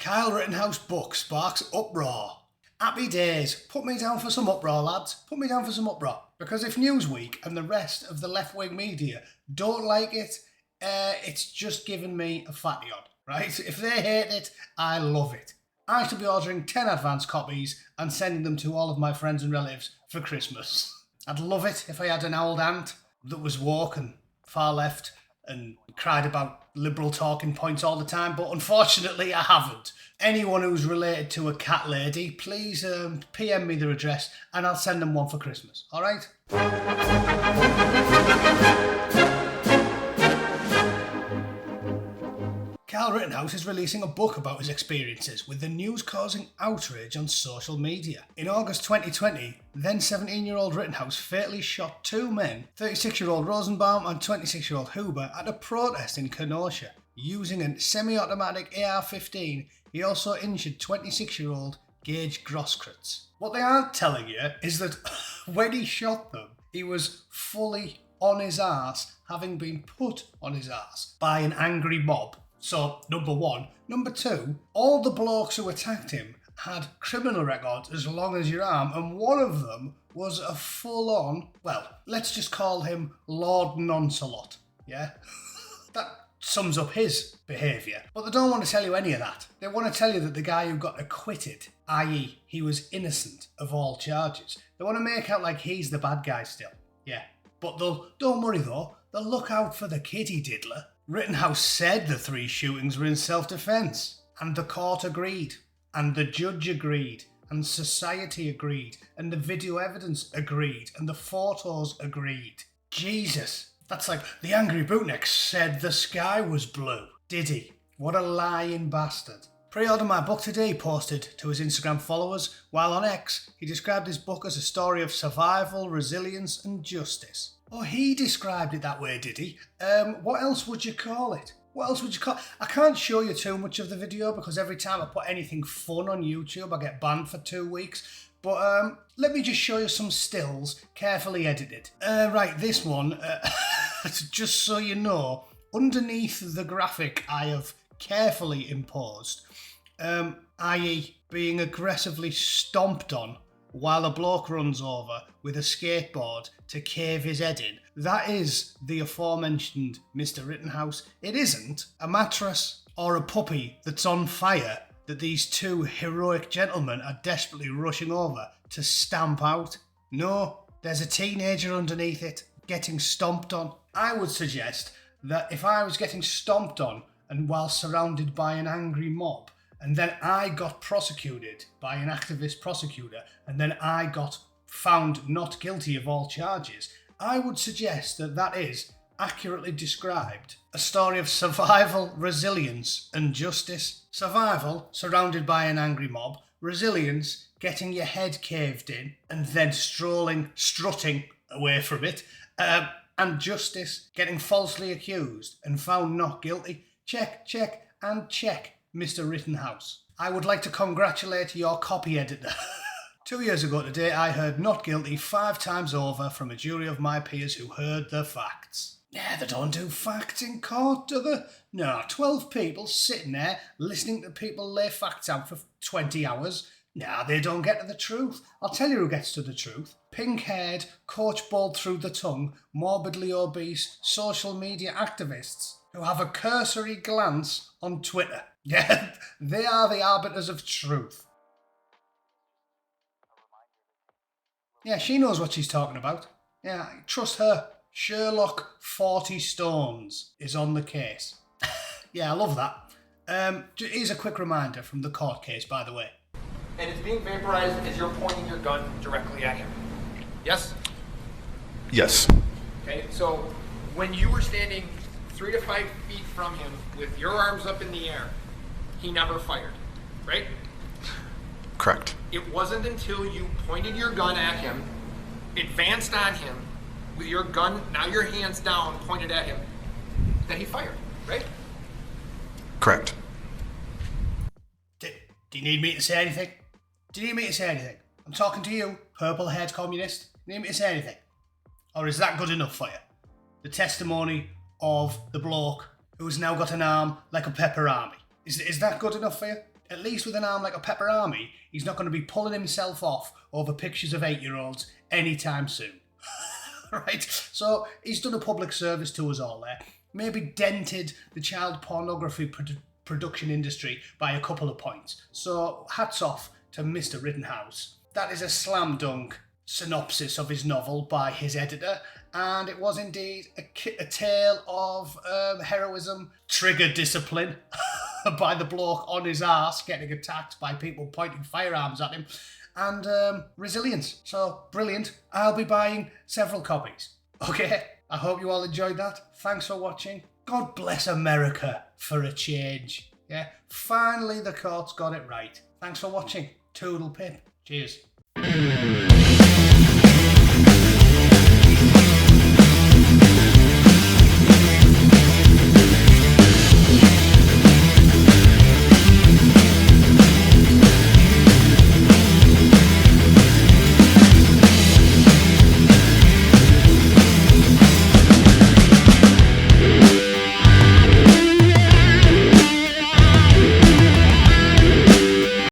Kyle Rittenhouse book sparks uproar. Happy days. Put me down for some uproar, lads. Put me down for some uproar. Because if Newsweek and the rest of the left-wing media don't like it, it's just given me a fat yawn, right? If they hate it, I love it. I should be ordering 10 advance copies and sending them to all of my friends and relatives for Christmas. I'd love it if I had an old aunt that was woke and far left and cried about liberal talking points all the time, but unfortunately I haven't. Anyone who's related to a cat lady, please PM me their address and I'll send them one for Christmas, alright? Kyle Rittenhouse is releasing a book about his experiences, with the news causing outrage on social media. In August 2020, then 17-year-old Rittenhouse fatally shot two men, 36-year-old Rosenbaum and 26-year-old Huber, at a protest in Kenosha. Using a semi-automatic AR-15, he also injured 26-year-old Gage Grosskreutz. What they aren't telling you is that when he shot them, he was fully on his arse, having been put on his arse by an angry mob. So, number one. Number two, all the blokes who attacked him had criminal records as long as your arm, and one of them was a full-on, well, let's just call him Lord Noncelot, yeah? That sums up his behaviour. But they don't want to tell you any of that. They want to tell you that the guy who got acquitted, i.e. he was innocent of all charges, they want to make out like he's the bad guy still, yeah. But don't worry though, they'll look out for the kiddie diddler. Rittenhouse said the three shootings were in self-defence, and the court agreed, and the judge agreed, and society agreed, and the video evidence agreed, and the photos agreed. Jesus, that's like the angry Bootneck said the sky was blue. Did he? What a lying bastard. Pre-order my book today, he posted to his Instagram followers, while on X, he described his book as a story of survival, resilience, and justice. Oh, he described it that way, did he? What else would you call it? What else would you call it? I can't show you too much of the video because every time I put anything fun on YouTube, I get banned for 2 weeks. But let me just show you some stills, carefully edited. Right, this one, just so you know, underneath the graphic I have carefully imposed, i.e. being aggressively stomped on while a bloke runs over with a skateboard to cave his head in. That is the aforementioned Mr Rittenhouse. It isn't a mattress or a puppy that's on fire that these two heroic gentlemen are desperately rushing over to stamp out. No, there's a teenager underneath it getting stomped on. I would suggest that if I was getting stomped on and while surrounded by an angry mob, and then I got prosecuted by an activist prosecutor, and then I got found not guilty of all charges, I would suggest that that is, accurately described, a story of survival, resilience, and justice. Survival, surrounded by an angry mob. Resilience, getting your head caved in, and then strutting away from it. And justice, getting falsely accused and found not guilty. Check, check, and check. Mr Rittenhouse, I would like to congratulate your copy editor. 2 years ago today, I heard not guilty 5 times over from a jury of my peers who heard the facts. Yeah, they don't do facts in court, do they? No, 12 people sitting there listening to people lay facts out for 20 hours. Nah, they don't get to the truth. I'll tell you who gets to the truth. Pink-haired, coach balled through the tongue, morbidly obese social media activists who have a cursory glance on Twitter. Yeah, they are the arbiters of truth. Yeah, she knows what she's talking about. Yeah, trust her. Sherlock 40 Stones is on the case. Yeah, I love that. Here's a quick reminder from the court case, by the way. And it's being vaporized as you're pointing your gun directly at him. Yes? Yes. Okay, so when you were standing 3 to 5 feet from him with your arms up in the air, he never fired, right? Correct. It wasn't until you pointed your gun at him, advanced on him, with your gun, now your hands down, pointed at him, that he fired, right? Correct. Do you need me to say anything? Do you need me to say anything? I'm talking to you, purple-haired communist. Do you need me to say anything? Or is that good enough for you? The testimony of the bloke who's now got an arm like a Pepperami. Is that good enough for you? at least with an arm like a Pepperami, he's not going to be pulling himself off over pictures of 8-year-olds anytime soon. Right? So he's done a public service to us all there. Maybe dented the child pornography production industry by a couple of points. So hats off to Mr Rittenhouse. That is a slam dunk synopsis of his novel by his editor, and it was indeed a tale of heroism, trigger discipline by the bloke on his arse getting attacked by people pointing firearms at him, and resilience. So brilliant. I'll be buying several copies. Okay, I hope you all enjoyed that. Thanks for watching. God bless America for a change. Yeah, finally the courts got it right. Thanks for watching. Toodle pip. Cheers.